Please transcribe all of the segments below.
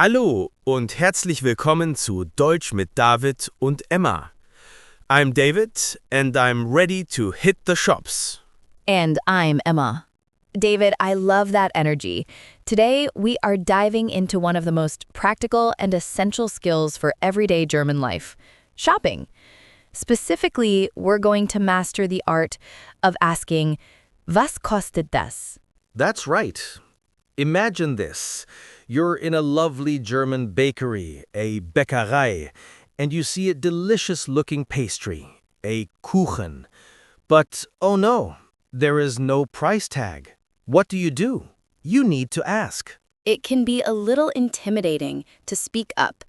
Hallo und herzlich willkommen zu Deutsch mit David und Emma. I'm David and I'm ready to hit the shops. And I'm Emma. David, I love that energy. Today, we are diving into one of the most practical and essential skills for everyday German life, shopping. Specifically, we're going to master the art of asking, Was kostet das? That's right. Imagine this. You're in a lovely German bakery, a Bäckerei, and you see a delicious-looking pastry, a Kuchen. But, oh no, there is no price tag. What do? You need to ask. It can be a little intimidating to speak up,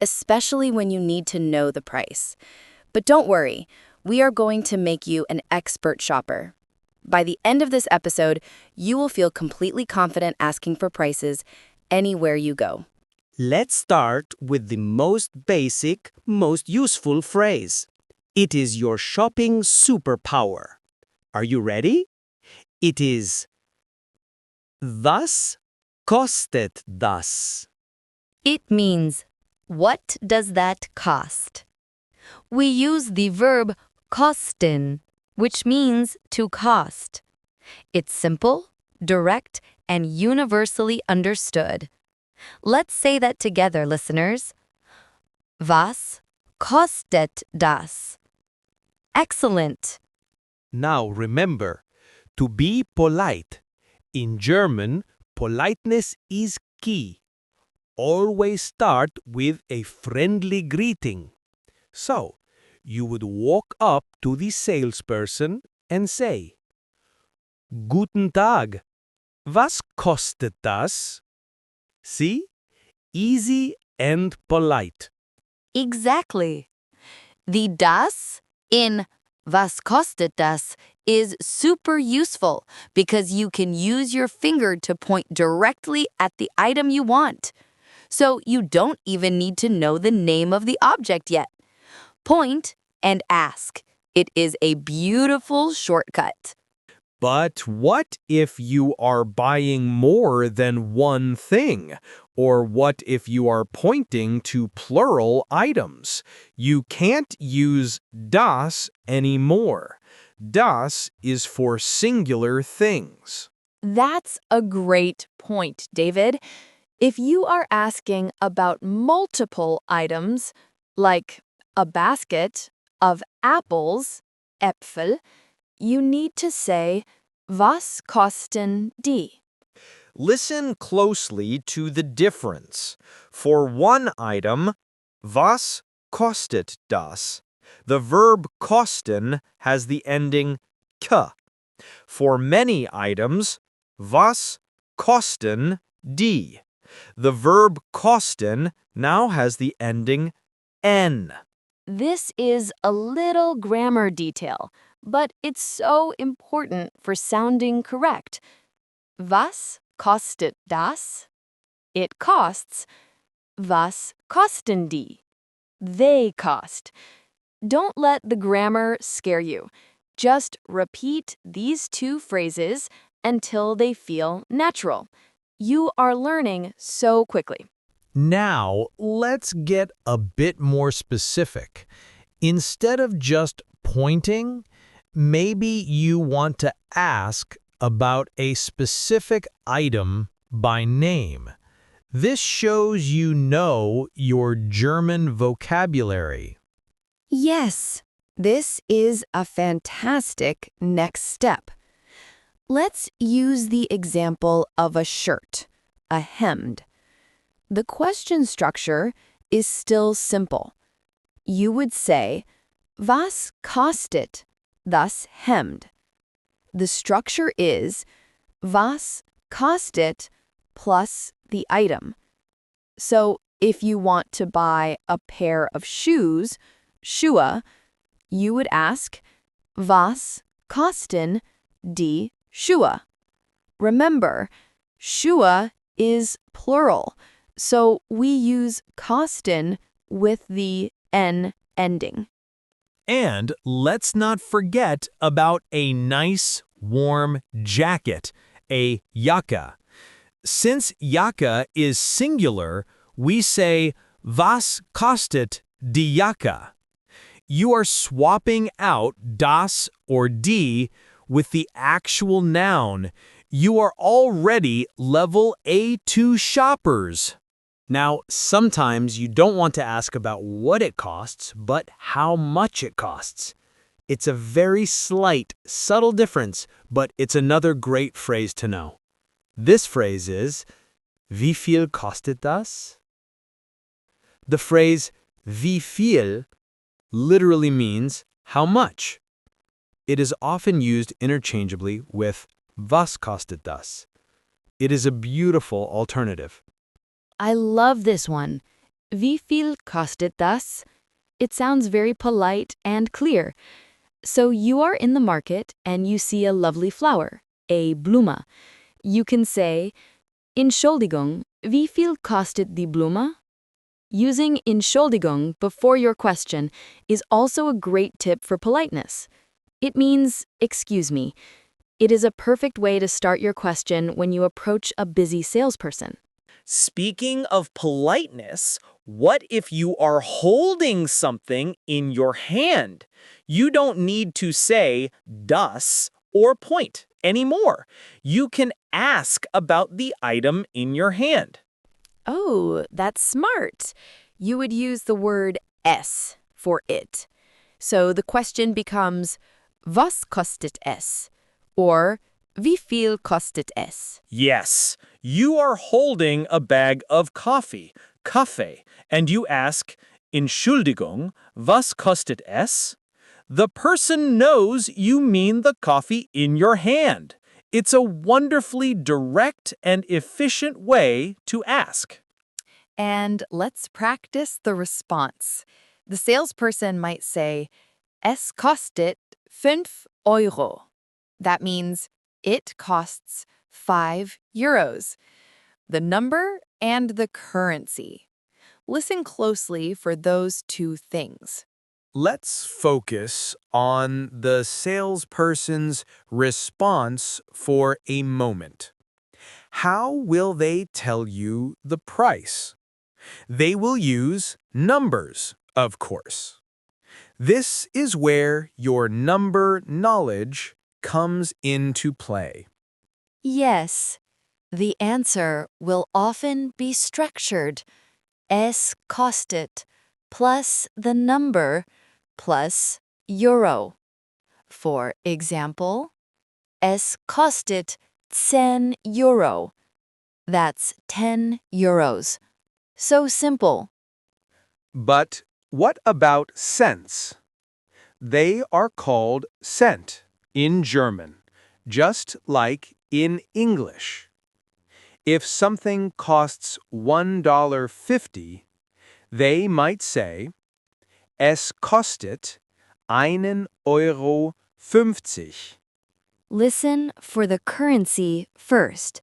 especially when you need to know the price. But don't worry, we are going to make you an expert shopper. By the end of this episode, you will feel completely confident asking for prices anywhere you go. Let's start with the most basic, most useful phrase. It is your shopping superpower. Are you ready? It is Was kostet das? It means, what does that cost? We use the verb kosten, which means to cost. It's simple, direct, and universally understood. Let's say that together, listeners. Was kostet das? Excellent. Now remember, to be polite. In German, politeness is key. Always start with a friendly greeting. So, you would walk up to the salesperson and say, Guten Tag, was kostet das? See? Easy and polite. Exactly. The das in Was kostet das is super useful because you can use your finger to point directly at the item you want. So you don't even need to know the name of the object yet. Point and ask. It is a beautiful shortcut. But what if you are buying more than one thing? Or what if you are pointing to plural items? You can't use das anymore. Das is for singular things. That's a great point, David. If you are asking about multiple items, like a basket of apples, Äpfel, you need to say, Was kosten die? Listen closely to the difference. For one item, was kostet das? The verb kosten has the ending k. For many items, was kosten die? The verb kosten now has the ending n. This is a little grammar detail, but it's so important for sounding correct. Was kostet das? It costs. Was kosten die? They cost. Don't let the grammar scare you. Just repeat these two phrases until they feel natural. You are learning so quickly. Now, let's get a bit more specific. Instead of just pointing, maybe you want to ask about a specific item by name. This shows you know your German vocabulary. Yes, this is a fantastic next step. Let's use the example of a shirt, a hemd. The question structure is still simple. You would say, Was kostet das Hemd? The structure is Was kostet plus the item. So if you want to buy a pair of shoes, Schuhe, you would ask, Was kosten die Schuhe? Remember, Schuhe is plural, so we use kosten with the n ending. And let's not forget about a nice, warm jacket, a Jacke. Since Jacke is singular, We say, Was kostet die Jacke? You are swapping out das or die with the actual noun. You are already level A2 shoppers. Now, sometimes you don't want to ask about what it costs, but how much it costs. It's a very slight, subtle difference, but it's another great phrase to know. This phrase is, Wie viel kostet das? The phrase, wie viel, literally means how much. It is often used interchangeably with Was kostet das? It is a beautiful alternative. I love this one. Wie viel kostet das? It sounds very polite and clear. So you are in the market and you see a lovely flower, a Blume. You can say, Entschuldigung, wie viel kostet die Blume? Using Entschuldigung before your question is also a great tip for politeness. It means, excuse me. It is a perfect way to start your question when you approach a busy salesperson. Speaking of politeness, what if you are holding something in your hand? You don't need to say das or point anymore. You can ask about the item in your hand. Oh, that's smart. You would use the word es for it. So the question becomes, Was kostet es? Or, Wie viel kostet es? Yes, you are holding a bag of coffee, Kaffee, and you ask, Entschuldigung, was kostet es? The person knows you mean the coffee in your hand. It's a wonderfully direct and efficient way to ask. And let's practice the response. The salesperson might say, Es kostet 5 Euro. That means it costs 5 euros. The number and the currency. Listen closely for those two things. Let's focus on the salesperson's response for a moment. How will they tell you the price? They will use numbers, of course. This is where your number knowledge comes into play. Yes, the answer will often be structured. Es kostet plus the number plus euro. For example, es kostet 10 euro. That's 10 euros. So simple. But what about cents? They are called Cent in German, just like in English. If something costs $1.50, they might say, Es kostet 1,50 Euro. Listen for the currency first.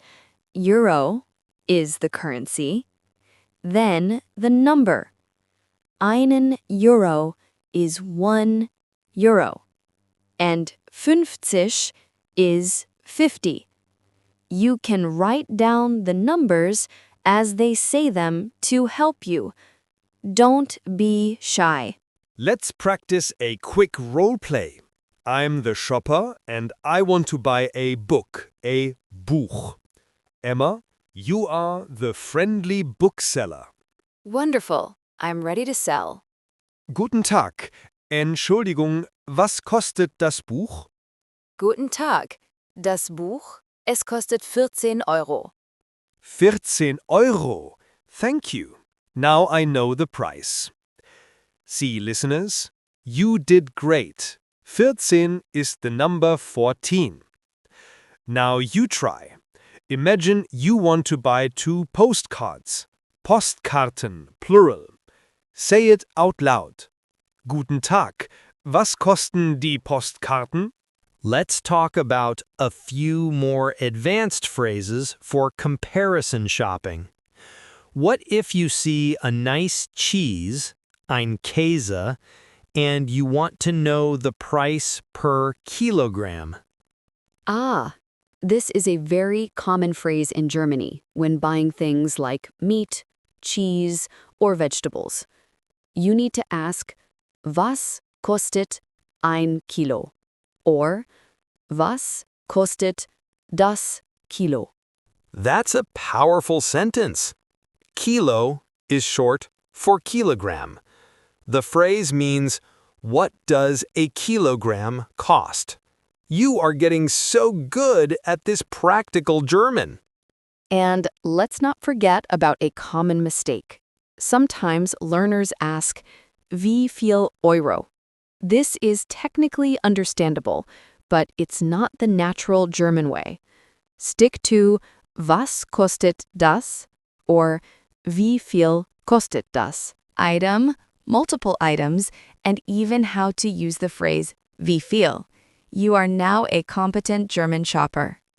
Euro is the currency. Then the number. Einen Euro is 1 euro. And 50 is 50. You can write down the numbers as they say them to help you. Don't be shy. Let's practice a quick role play. I'm the shopper and I want to buy a book, a Buch. Emma, you are the friendly bookseller. Wonderful. I'm ready to sell. Guten Tag. Entschuldigung, was kostet das Buch? Guten Tag. Das Buch, es kostet 14 Euro. 14 Euro. Thank you. Now I know the price. See, listeners, you did great. 14 is the number 14. Now you try. Imagine you want to buy 2 postcards. Postkarten, plural. Say it out loud. Guten Tag. Was kosten die Postkarten? Let's talk about a few more advanced phrases for comparison shopping. What if you see a nice cheese, ein Käse, and you want to know the price per kilogram? Ah, this is a very common phrase in Germany when buying things like meat, cheese, or vegetables. You need to ask, Was kostet ein Kilo? Or, Was kostet das Kilo? That's a powerful sentence. Kilo is short for kilogram. The phrase means, what does a kilogram cost? You are getting so good at this practical German. And let's not forget about a common mistake. Sometimes learners ask, Wie viel Euro? This is technically understandable, but it's not the natural German way. Stick to Was kostet das? Or Wie viel kostet das? Item, multiple items, and even how to use the phrase wie viel. You are now a competent German shopper.